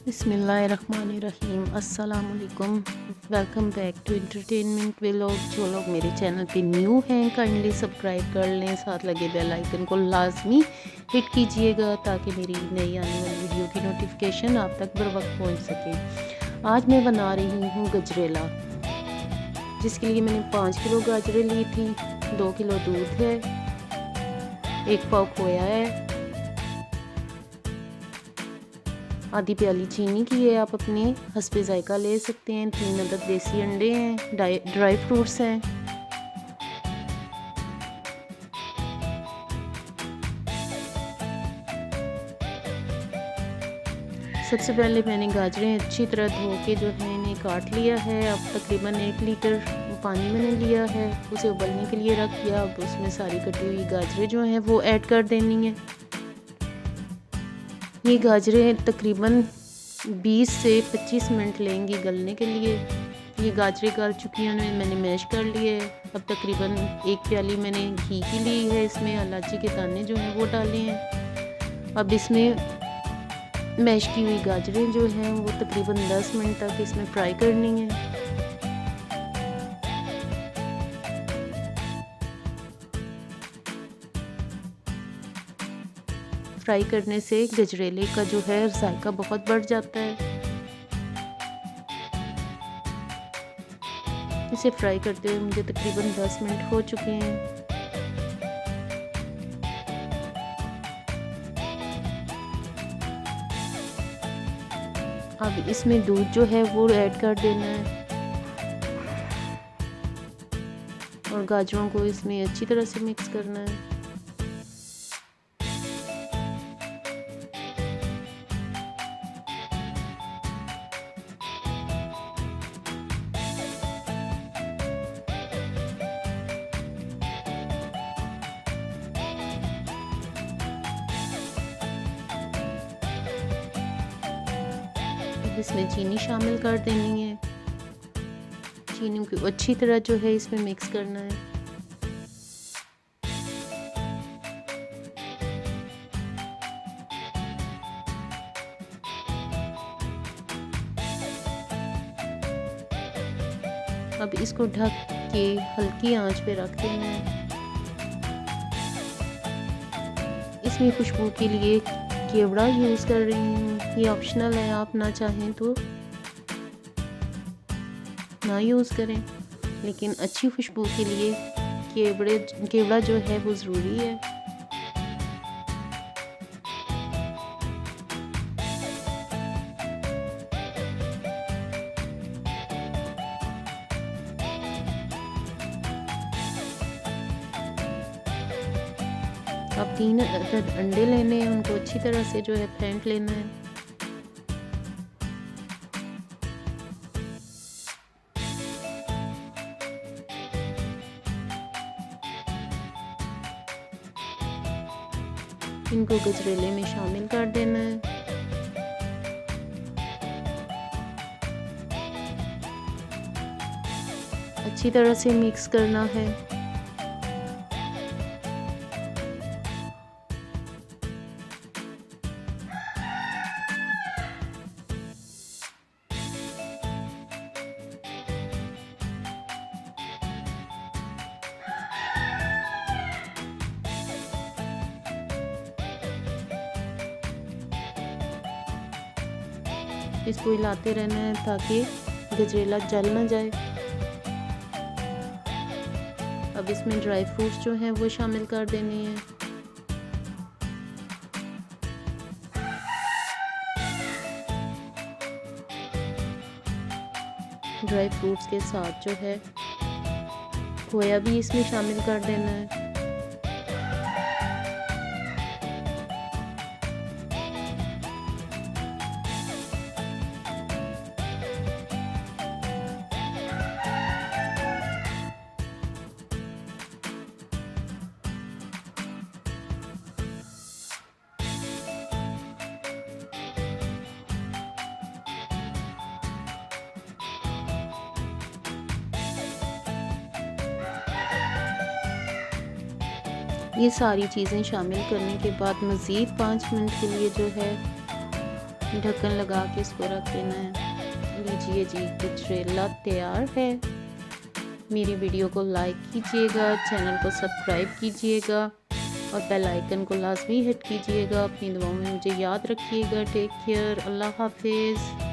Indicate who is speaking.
Speaker 1: बिस्मिल्लाहिर्रहमानिर्रहीम। अस्सलाम वालेकुम। Welcome back to entertainment vlog. जो लोग मेरे चैनल पे न्यू हैं काइंडली सब्सक्राइब कर लें, साथ लगे बेल आइकन को लाजमी हिट कीजिएगा ताकि मेरी नई आने वाली वीडियो की नोटिफिकेशन आप तक बर वक्त पहुँच सके। आज मैं बना रही हूँ गजरेला, जिसके लिए मैंने 5 किलो गाजरें ली थी, 2 किलो दूध है, 1 पाव खोया है, आधी प्याली चीनी की है। आप अपने हस्बे ज़ायका ले सकते हैं। 3 अदद देसी अंडे हैं, ड्राई फ्रूट्स हैं। सबसे पहले मैंने गाजरें अच्छी तरह धो के जो है इन्हें काट लिया है। अब तकरीबन 1 लीटर पानी मैंने लिया है, उसे उबलने के लिए रख दिया। अब उसमें सारी कटी हुई गाजरें जो हैं वो ऐड कर देनी है। ये गाजरें तकरीबन 20 से 25 मिनट लेंगी गलने के लिए। ये गाजरें गल चुकी हैं, मैंने मैश कर लिए। अब तकरीबन 1 प्याली मैंने घी की ली है, इसमें इलायची के दाने जो हैं वो डाले हैं। अब इसमें मैश की हुई गाजरें जो हैं वो तकरीबन 10 मिनट तक इसमें फ्राई करनी है। फ्राई करने से गजरेले का जो है जायका बहुत बढ़ जाता है। इसे फ्राई करते हुए मुझे तकरीबन 10 मिनट हो चुके हैं। अब इसमें दूध जो है वो ऐड कर देना है और गाजरों को इसमें अच्छी तरह से मिक्स करना है। इसमें चीनी शामिल कर देनी है। चीनी को अच्छी तरह जो है इसमें मिक्स करना है। अब इसको ढक के हल्की आंच पे रख देना है। इसमें खुशबू के लिए केवड़ा यूज़ कर रही हूँ, ये ऑप्शनल है, आप ना चाहें तो ना यूज़ करें, लेकिन अच्छी खुशबू के लिए केवड़ा जो है वो ज़रूरी है। अब 3 अदद अंडे लेने हैं, उनको अच्छी तरह से जो है फेंट लेना है। इनको गजरेले में शामिल कर देना है। अच्छी तरह से मिक्स करना है। इसको हिलाते रहना है ताकि गजरेला जल ना जाए। अब इसमें ड्राई फ्रूट्स जो हैं वो शामिल कर देने हैं। ड्राई फ्रूट्स के साथ जो है खोया भी इसमें शामिल कर देना है। ये सारी चीज़ें शामिल करने के बाद मज़ीद 5 मिनट के लिए जो है ढक्कन लगा के इसको रख देना है। लीजिए जी, गजरेला तैयार है। मेरी वीडियो को लाइक कीजिएगा, चैनल को सब्सक्राइब कीजिएगा और बेल आइकन को लाजमी हिट कीजिएगा। अपनी दुआओं में मुझे याद रखिएगा। टेक केयर, अल्लाह हाफिज़।